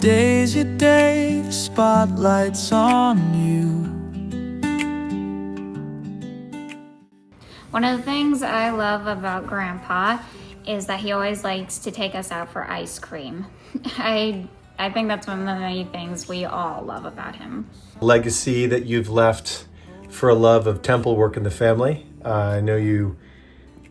Today's your day, the spotlight's on you. One of the things I love about Grandpa is that he always likes to take us out for ice cream. I think that's one of the many things we all love about him. Legacy that you've left for a love of temple work in the family. I know you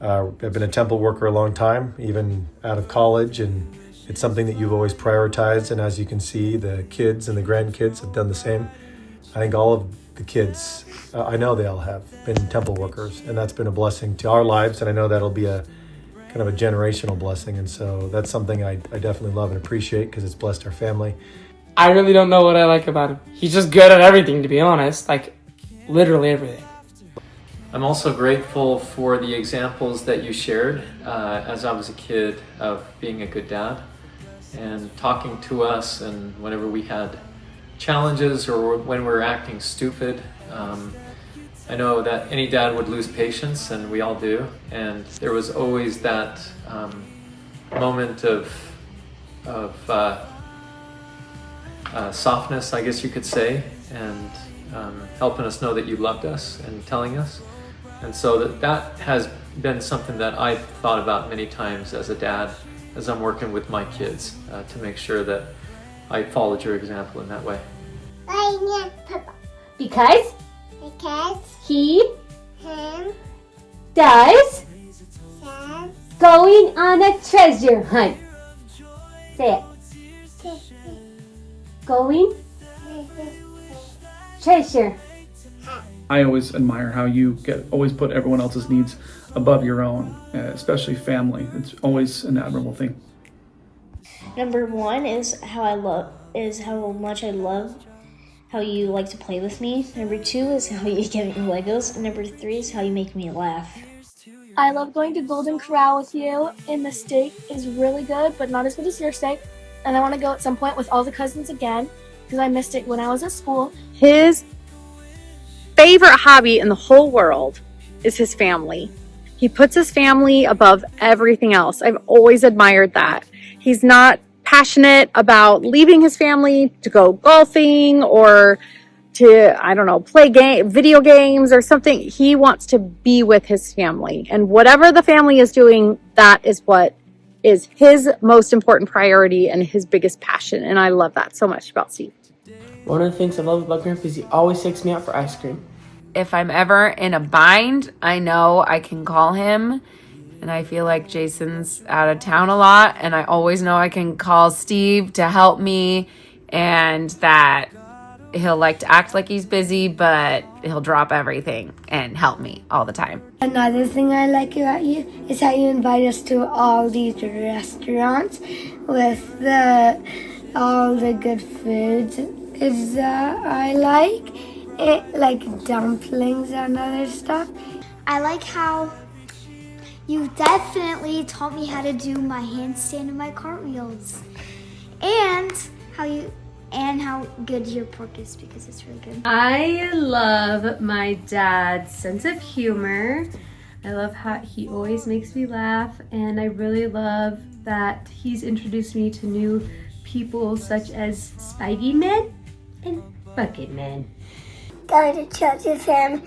have been a temple worker a long time, even out of college, and it's something that you've always prioritized. And as you can see, the kids and the grandkids have done the same. I think all of the kids, I know they all have been temple workers, and that's been a blessing to our lives. And I know that'll be a kind of a generational blessing. And so that's something I definitely love and appreciate because it's blessed our family. I really don't know what I like about him. He's just good at everything, to be honest. Like, literally everything. I'm also grateful for the examples that you shared as I was a kid of being a good dad and talking to us, and whenever we had challenges or when we were acting stupid. I know that any dad would lose patience, and we all do, and there was always that moment of softness, I guess you could say, and helping us know that you loved us and telling us. And so that has been something that I've thought about many times as a dad as I'm working with my kids to make sure that I followed your example in that way. Because he him does says going on a treasure hunt. Say it. Going treasure. I always admire how you always put everyone else's needs above your own, especially family. It's always an admirable thing. Number one is how much I love how you like to play with me. Number two is how you give me Legos. And number three is how you make me laugh. I love going to Golden Corral with you, and the steak is really good, but not as good as your steak. And I want to go at some point with all the cousins again, because I missed it when I was at school. His favorite hobby in the whole world is his family. He puts his family above everything else. I've always admired that. He's not passionate about leaving his family to go golfing or to, I don't know, play video games or something. He wants to be with his family. And whatever the family is doing, that is what is his most important priority and his biggest passion. And I love that so much about Steve. One of the things I love about Grandpa is he always takes me out for ice cream. If I'm ever in a bind, I know I can call him. And I feel like Jason's out of town a lot. And I always know I can call Steve to help me. And that he'll like to act like he's busy, but he'll drop everything and help me all the time. Another thing I like about you is how you invite us to all these restaurants with all the good foods. I like it, like dumplings and other stuff. I like how you definitely taught me how to do my handstand and my cartwheels, and how good your pork is, because it's really good. I love my dad's sense of humor. I love how he always makes me laugh, and I really love that he's introduced me to new people such as Spidey Man and Bucket Man. Going to church with him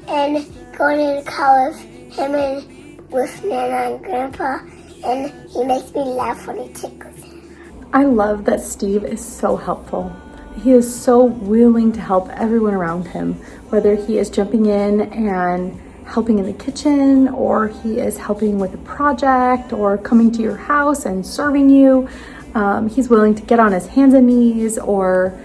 and going to college him and with Nana and Grandpa, and he makes me laugh when he tickles him. I love that Steve is so helpful. He is so willing to help everyone around him, whether he is jumping in and helping in the kitchen, or he is helping with a project, or coming to your house and serving you. He's willing to get on his hands and knees or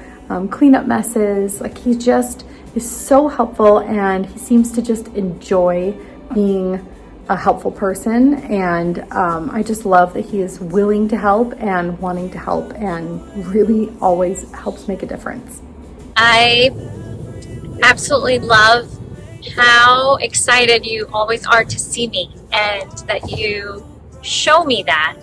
clean up messes. Like, he just is so helpful, and he seems to just enjoy being a helpful person. And I just love that he is willing to help and wanting to help, and really always helps make a difference. I absolutely love how excited you always are to see me, and that you show me that.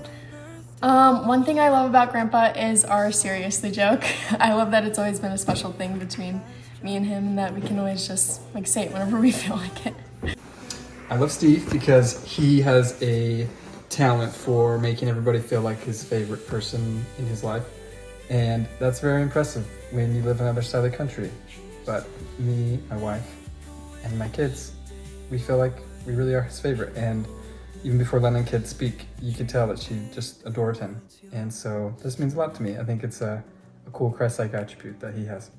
One thing I love about Grandpa is our seriously joke. I love that it's always been a special thing between me and him, and that we can always just say it whenever we feel like it. I love Steve because he has a talent for making everybody feel like his favorite person in his life. And that's very impressive when you live on the other side of the country. But me, my wife, and my kids, we feel like we really are his favorite. And even before Lennon could speak, you could tell that she just adored him. And so this means a lot to me. I think it's a cool Christ-like attribute that he has.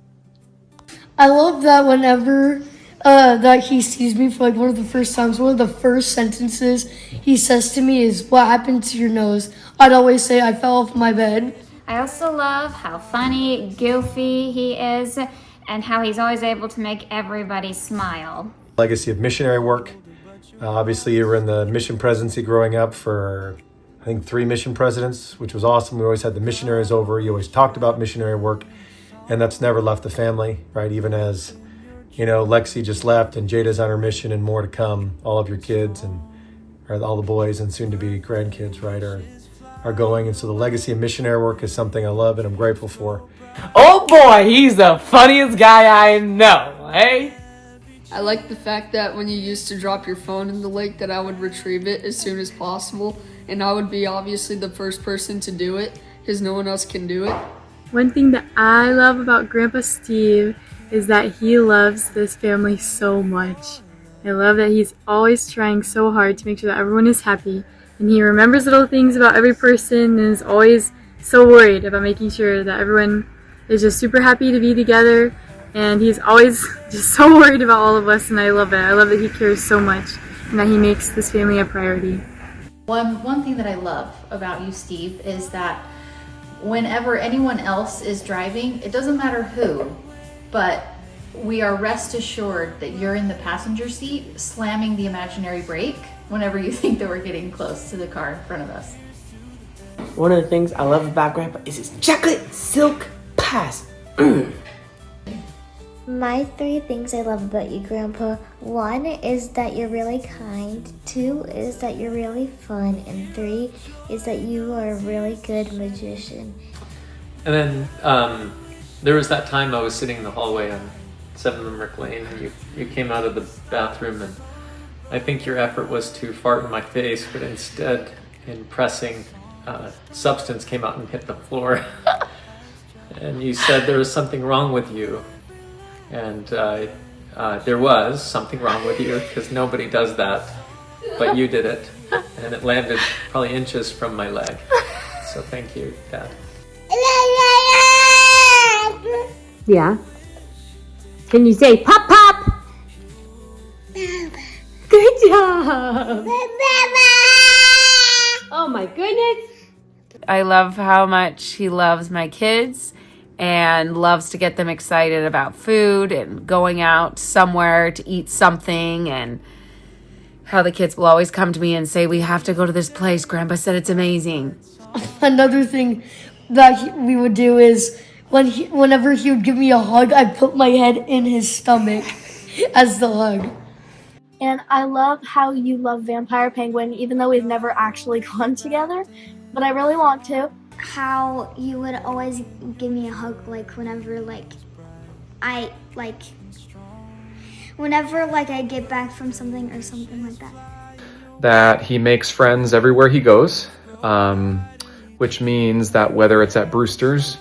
I love that whenever that he sees me for like one of the first times, one of the first sentences he says to me is, "What happened to your nose?" I'd always say, "I fell off my bed." I also love how funny, goofy he is, and how he's always able to make everybody smile. Legacy of missionary work. Obviously, you were in the mission presidency growing up for, I think, 3 mission presidents, which was awesome. We always had the missionaries over. You always talked about missionary work, and that's never left the family, right? Even as, Lexi just left and Jada's on her mission and more to come. All of your kids and all the boys and soon to be grandkids, right, are going. And so the legacy of missionary work is something I love and I'm grateful for. Oh boy, he's the funniest guy I know, hey? I like the fact that when you used to drop your phone in the lake that I would retrieve it as soon as possible, and I would be obviously the first person to do it because no one else can do it. One thing that I love about Grandpa Steve is that he loves this family so much. I love that he's always trying so hard to make sure that everyone is happy, and he remembers little things about every person and is always so worried about making sure that everyone is just super happy to be together, and he's always just so worried about all of us, and I love it. I love that he cares so much and that he makes this family a priority. One thing that I love about you, Steve, is that whenever anyone else is driving, it doesn't matter who, but we are rest assured that you're in the passenger seat slamming the imaginary brake whenever you think that we're getting close to the car in front of us. One of the things I love about Grandpa is his chocolate silk pies. My 3 things I love about you, Grandpa. 1 is that you're really kind. 2 is that you're really fun. And 3 is that you are a really good magician. And then there was that time I was sitting in the hallway on 7 Limerick Lane, and you came out of the bathroom, and I think your effort was to fart in my face, but instead, in pressing, substance came out and hit the floor. And you said there was something wrong with you. And there was something wrong with you, because nobody does that, but you did it. And it landed probably inches from my leg. So thank you, Dad. Yeah. Can you say pop pop? Good job. Oh my goodness. I love how much he loves my kids and loves to get them excited about food and going out somewhere to eat something, and how the kids will always come to me and say, "We have to go to this place. Grandpa said it's amazing." Another thing that we would do is whenever he would give me a hug, I'd put my head in his stomach as the hug. And I love how you love Vampire Penguin, even though we've never actually gone together, but I really want to. How you would always give me a hug, whenever I get back from something or something like that. That he makes friends everywhere he goes, which means that whether it's at Brewster's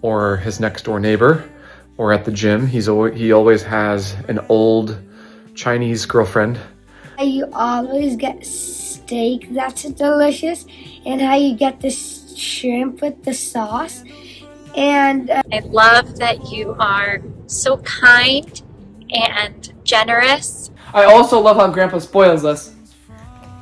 or his next door neighbor or at the gym, he always has an old Chinese girlfriend. You always get steak that's delicious, and how you get this shrimp with the sauce. And I love that you are so kind and generous. I also love how Grandpa spoils us.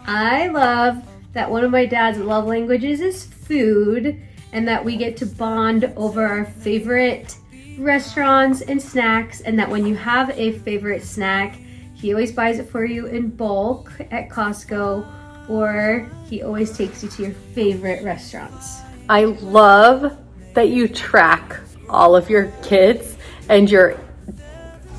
I love that one of my dad's love languages is food, and that we get to bond over our favorite restaurants and snacks, and that when you have a favorite snack, he always buys it for you in bulk at Costco, or he always takes you to your favorite restaurants. I love that you track all of your kids and your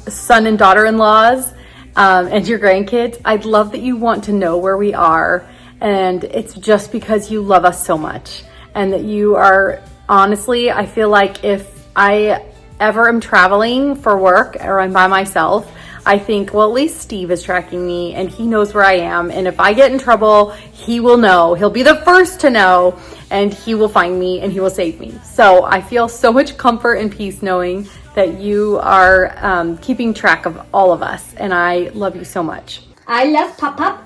son and daughter-in-laws and your grandkids. I love that you want to know where we are, and it's just because you love us so much, and that you are, honestly, I feel like if I ever am traveling for work or I'm by myself, I think, well, at least Steve is tracking me and he knows where I am. And if I get in trouble, he will know. He'll be the first to know, and he will find me and he will save me. So I feel so much comfort and peace knowing that you are keeping track of all of us. And I love you so much. I love Pop Pop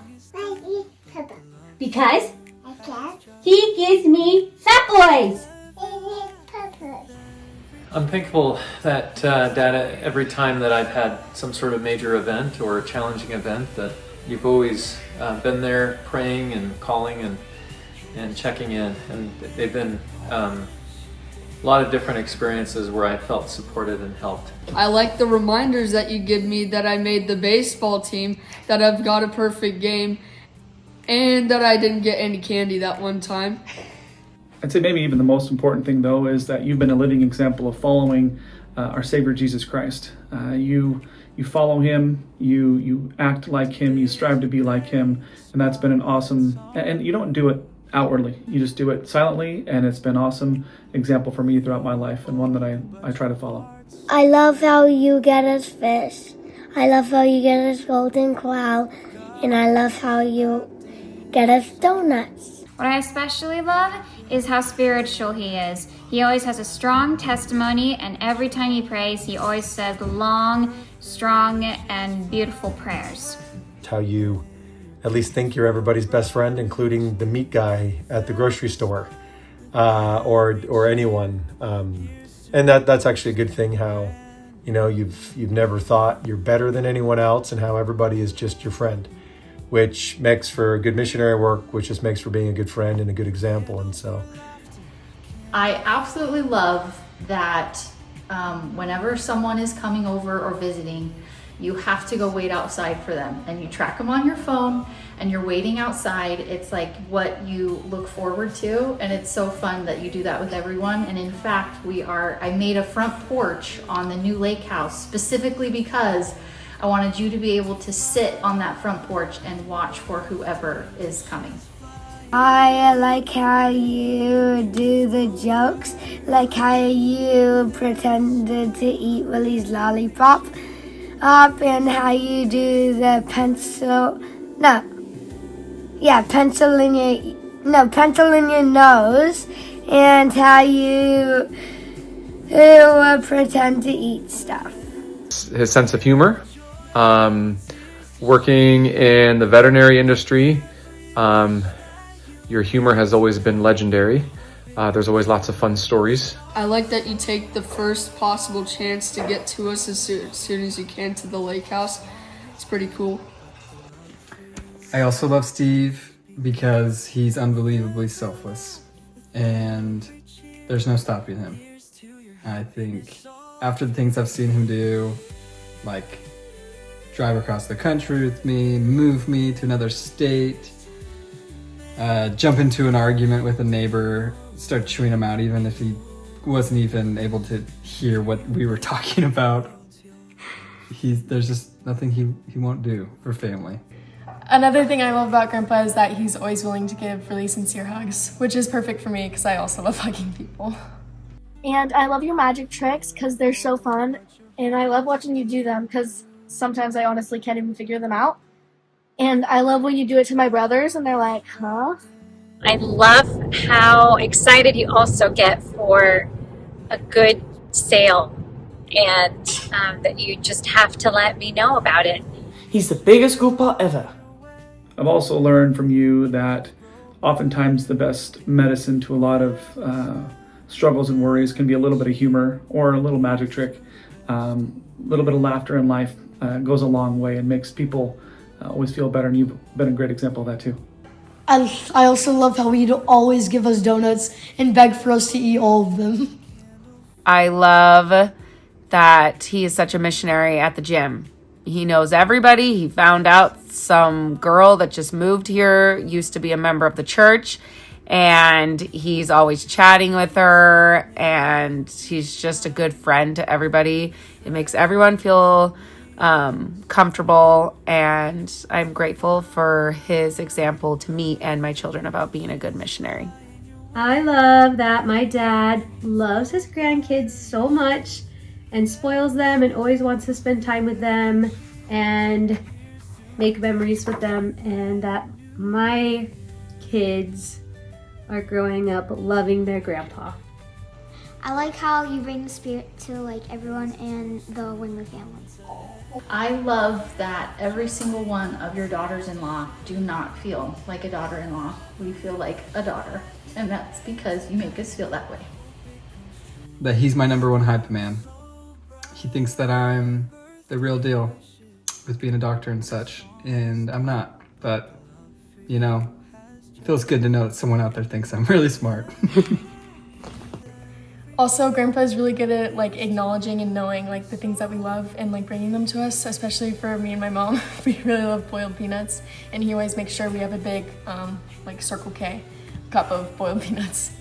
because he gives me fat boys. I'm thankful that Dad, every time that I've had some sort of major event or challenging event, that you've always been there praying and calling and checking in. And they've been a lot of different experiences where I felt supported and helped. I like the reminders that you give me that I made the baseball team, that I've got a perfect game, and that I didn't get any candy that one time. I'd say maybe even the most important thing, though, is that you've been a living example of following our Savior Jesus Christ. You follow him, you act like him, you strive to be like him, and that's been an awesome, and you don't do it outwardly, you just do it silently, and it's been an awesome example for me throughout my life, and one that I try to follow. I love how you get us fish. I love how you get us golden corral, and I love how you get us donuts. What I especially love is how spiritual he is. He always has a strong testimony, and every time he prays, he always says long, strong, and beautiful prayers. How you at least think you're everybody's best friend, including the meat guy at the grocery store, or anyone. And that's actually a good thing, how you've never thought you're better than anyone else, and how everybody is just your friend, which makes for good missionary work, which just makes for being a good friend and a good example. And so I absolutely love that whenever someone is coming over or visiting, you have to go wait outside for them, and you track them on your phone and you're waiting outside. It's like what you look forward to, and it's so fun that you do that with everyone. And in fact, I made a front porch on the new lake house specifically because I wanted you to be able to sit on that front porch and watch for whoever is coming. I like how you do the jokes, like how you pretended to eat Willie's lollipop, and how you do the pencil in your nose, and how you pretend to eat stuff. His sense of humor, working in the veterinary industry, your humor has always been legendary. There's always lots of fun stories. I like that you take the first possible chance to get to us as soon as you can to the lake house. It's pretty cool. I also love Steve because he's unbelievably selfless, and there's no stopping him. I think after the things I've seen him do, like drive across the country with me, move me to another state, jump into an argument with a neighbor, start chewing him out even if he wasn't even able to hear what we were talking about. There's just nothing he won't do for family. Another thing I love about Grandpa is that he's always willing to give really sincere hugs, which is perfect for me because I also love hugging people. And I love your magic tricks because they're so fun, and I love watching you do them because sometimes I honestly can't even figure them out. And I love when you do it to my brothers and they're like, huh? I love how excited you also get for a good sale, and that you just have to let me know about it. He's the biggest grandpa ever. I've also learned from you that oftentimes the best medicine to a lot of struggles and worries can be a little bit of humor or a little magic trick. A little bit of laughter in life goes a long way and makes people always feel better, and you've been a great example of that too. I also love how he'd always give us donuts and beg for us to eat all of them. I love that he is such a missionary at the gym. He knows everybody. He found out some girl that just moved here used to be a member of the church, and he's always chatting with her, and he's just a good friend to everybody. It makes everyone feel comfortable, and I'm grateful for his example to me and my children about being a good missionary. I love that my dad loves his grandkids so much and spoils them and always wants to spend time with them. and make memories with them, and that my kids are growing up loving their grandpa. I like how you bring the spirit to like everyone in the Wingler family. I love that every single one of your daughters-in-law do not feel like a daughter-in-law. We feel like a daughter, and that's because you make us feel that way. That he's my #1 hype man. He thinks that I'm the real deal with being a doctor and such, and I'm not. But, you know, it feels good to know that someone out there thinks I'm really smart. Also, Grandpa is really good at like acknowledging and knowing like the things that we love and like bringing them to us, especially for me and my mom. We really love boiled peanuts, and he always makes sure we have a big like Circle K cup of boiled peanuts.